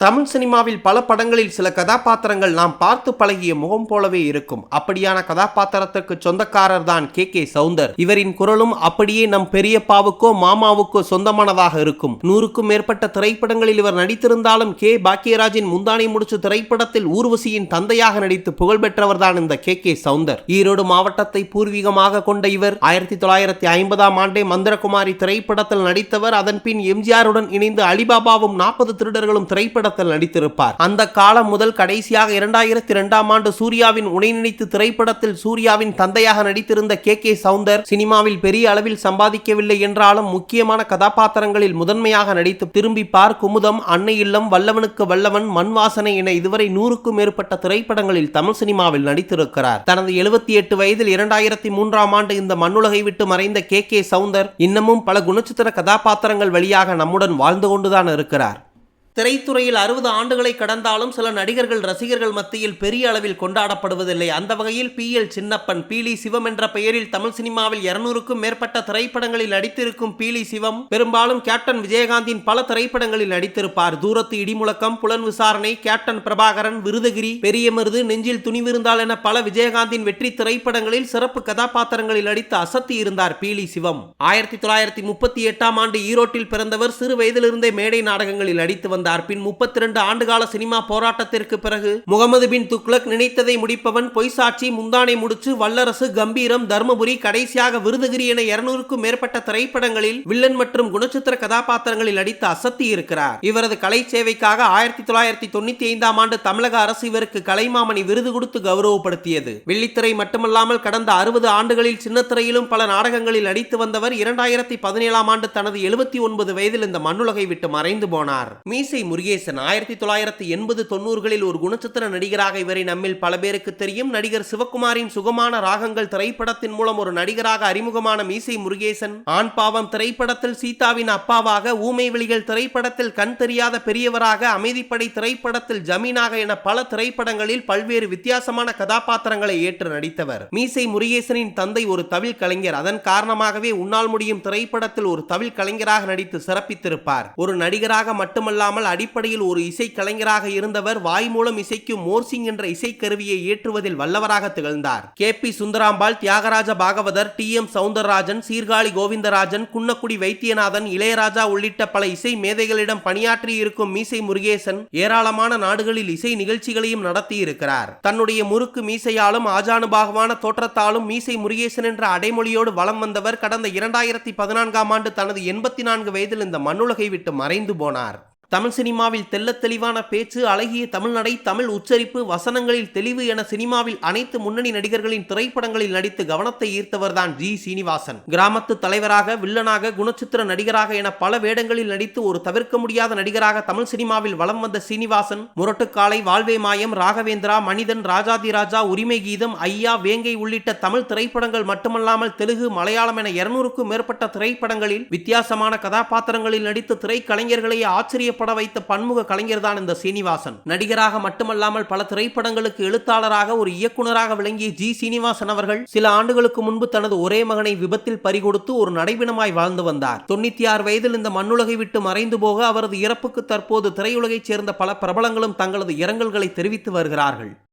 தமிழ் சினிமாவில் பல படங்களில் சில கதாபாத்திரங்கள் நாம் பார்த்து பழகிய முகம் போலவே இருக்கும். அப்படியான கதாபாத்திரத்திற்கு சொந்தக்காரர் தான் கே சௌந்தர். இவரின் குரலும் அப்படியே நம் பெரியப்பாவுக்கோ மாமாவுக்கோ சொந்தமானதாக இருக்கும். 100க்கும் மேற்பட்ட திரைப்படங்களில் இவர் நடித்திருந்தாலும் பாக்கியராஜின் முந்தானை முடிச்சு திரைப்படத்தில் ஊர்வசியின் தந்தையாக நடித்து புகழ்பெற்றவர் தான் இந்த கே சௌந்தர். ஈரோடு மாவட்டத்தை பூர்வீகமாக கொண்ட இவர் 1950ஆம் ஆண்டே மந்திரகுமாரி திரைப்படத்தில் நடித்தவர். அதன் பின் எம்ஜிஆருடன் இணைந்து அலிபாபாவும் 40 திருடர்களும் திரைப்பட நடித்திருப்பார். அந்த காலம் முதல் கடைசியாக 2002ஆம் ஆண்டு சூர்யாவின் உனை நினைத்து திரைப்படத்தில் சூர்யாவின் தந்தையாக நடித்திருந்த கே சௌந்தர் சினிமாவில் பெரிய அளவில் சம்பாதிக்கவில்லை என்றாலும் முக்கியமான கதாபாத்திரங்களில் முதன்மையாக நடித்து திரும்பி பார், குமுதம், அன்னை இல்லம், வல்லவனுக்கு வல்லவன், மண் வாசனை என இதுவரை 100க்கும் மேற்பட்ட திரைப்படங்களில் தமிழ் சினிமாவில் நடித்திருக்கிறார். தனது 78 வயதில் 2003ஆம் ஆண்டு இந்த மண்ணுலகை விட்டு மறைந்த கே சௌந்தர் இன்னமும் பல குணச்சித்திர கதாபாத்திரங்கள் வழியாக நம்முடன் வாழ்ந்து கொண்டுதான் இருக்கிறார். திரைத்துறையில் 60 ஆண்டுகளை கடந்தாலும் சில நடிகர்கள் ரசிகர்கள் மத்தியில் பெரிய அளவில் கொண்டாடப்படுவதில்லை. அந்த வகையில் PL சின்னப்பன், பீலி சிவம் என்ற பெயரில் தமிழ் சினிமாவில் 200க்கும் மேற்பட்ட திரைப்படங்களில் நடித்திருக்கும் பீலி சிவம் பெரும்பாலும் கேப்டன் விஜயகாந்தின் பல திரைப்படங்களில் நடித்திருப்பார். தூரத்து இடிமுழக்கம், புலன் விசாரணை, கேப்டன் பிரபாகரன், விருதகிரி, பெரிய மருது, நெஞ்சில் துணிவிருந்தால் என பல விஜயகாந்தின் வெற்றி திரைப்படங்களில் சிறப்பு கதாபாத்திரங்களில் நடித்து அசத்தி இருந்தார் பீலி சிவம். 1938ஆம் ஆண்டு ஈரோட்டில் பிறந்தவர். சிறு வயதிலிருந்தே மேடை நாடகங்களில் நடித்து வந்தார். பின் 32 ஆண்டுகால சினிமா போராட்டத்திற்கு பிறகு முகமது பின் துக்ளக், நினைத்ததை முடிப்பவன், பொய்சாட்சி, முந்தானை முடிச்சு, வல்லரசு, கம்பீரம், தர்மபுரி, கடைசியாக விருதகிரி என 200க்கும் மேற்பட்ட திரைப்படங்களில் வில்லன் மற்றும் குணச்சித்திர கதாபாத்திரங்களில் நடித்து அசத்தி இருக்கிறார். இவரது கலை சேவைக்காக 1995ஆம் ஆண்டு தமிழக அரசு இவருக்கு கலைமாமணி விருது கொடுத்து கௌரவப்படுத்தியது. வெள்ளித்திரை மட்டுமல்லாமல் கடந்த 60 ஆண்டுகளில் சின்னத்திரையிலும் பல நாடகங்களில் நடித்து வந்தவர். 2017ஆம் ஆண்டு தனது 79 வயதில் இந்த மண்ணுலகை விட்டு மறைந்து போனார். மீசை முருகேசன் 1980-90களில் ஒரு குணச்சித்திர நடிகராக இவரை நம்மில் பல பேருக்கு தெரியும். நடிகர் சிவகுமாரின் சுகமான ராகங்கள் திரைப்படத்தின் மூலம் ஒரு நடிகராக அறிமுகமான மீசை முருகேசன் ஆண் பாவம் திரைப்படத்தில் சீதாவின் அப்பாவாக, ஊமை விழிகள் திரைப்படத்தில் கண் தெரியாத பெரியவராக, அமைதிப்படை திரைப்படத்தில் ஜமீனாக என பல திரைப்படங்களில் பல்வேறு வித்தியாசமான கதாபாத்திரங்களை ஏற்று நடித்தவர். மீசை முருகேசனின் தந்தை ஒரு தவில் கலைஞர். அதன் காரணமாகவே உன்னால் முடியும் திரைப்படத்தில் ஒரு தவில் கலைஞராக நடித்து சிறப்பித்திருப்பார். ஒரு நடிகராக மட்டுமல்லாமல் அடிப்படையில் ஒரு இசை கலைஞராக இருந்தவர். வாய் மூலம் இசைக்கும் மோர்சிங் என்ற இசைக்கருவியை ஏற்றுவதில் வல்லவராக திகழ்ந்தார். KP சுந்தராம்பாள், தியாகராஜ பாகவதர், TM சௌந்தரராஜன், சீர்காழி கோவிந்தராஜன், குன்னக்குடி வைத்தியநாதன், இளையராஜா உள்ளிட்ட பல இசை மேதைகளிடம் பணியாற்றி இருக்கும் மீசை முருகேசன் ஏராளமான நாடுகளில் இசை நிகழ்ச்சிகளையும் நடத்தி இருக்கிறார். தன்னுடைய முறுக்கு மீசையாலும் ஆஜானுபாகமான தோற்றத்தாலும் மீசை முருகேசன் என்ற அடைமொழியோடு வலம் வந்தவர். கடந்த 2014ஆம் ஆண்டு தனது 84 வயதில் இந்த மண்ணுலகை விட்டு மறைந்து போனார். தமிழ் சினிமாவில் தெள்ளத் தெளிவான பேச்சு, அழகிய தமிழ்நடை, தமிழ் உச்சரிப்பு, வசனங்களில் தெளிவு என சினிமாவில் அனைத்து முன்னணி நடிகர்களின் திரைப்படங்களில் நடித்து கவனத்தை ஈர்த்தவர்தான் சீனிவாசன். கிராமத்து தலைவராக, வில்லனாக, குணச்சித்திர நடிகராக என பல வேடங்களில் நடித்து ஒரு தவிர்க்க முடியாத நடிகராக தமிழ் சினிமாவில் வலம் வந்த சீனிவாசன் முரட்டுக்காலை, வாழ்வே மாயம், ராகவேந்திரா, மனிதன், ராஜாதிராஜா, உரிமை கீதம், ஐயா, வேங்கை உள்ளிட்ட தமிழ் திரைப்படங்கள் மட்டுமல்லாமல் தெலுங்கு, மலையாளம் என 200க்கும் மேற்பட்ட திரைப்படங்களில் வித்தியாசமான கதாபாத்திரங்களில் நடித்து திரைக்கலைஞர்களையே ஆச்சரிய வைத்த பன்முக கலைஞர் தான் இந்த சீனிவாசன். நடிகராக மட்டுமல்லாமல் பல திரைப்படங்களுக்கு எழுத்தாளராக, ஒரு இயக்குனராக விளங்கிய சீனிவாசன் அவர்கள் சில ஆண்டுகளுக்கு முன்பு தனது ஒரே மகனை விபத்தில் பறிகொடுத்து ஒரு நடைபிணமாய் வாழ்ந்து வந்தார். 96 வயதில் இந்த மண்ணுலகை விட்டு மறைந்து போக அவரது இறப்புக்கு தற்போது திரையுலகைச் சேர்ந்த பல பிரபலங்களும் தங்களது இரங்கல்களை தெரிவித்து வருகிறார்கள்.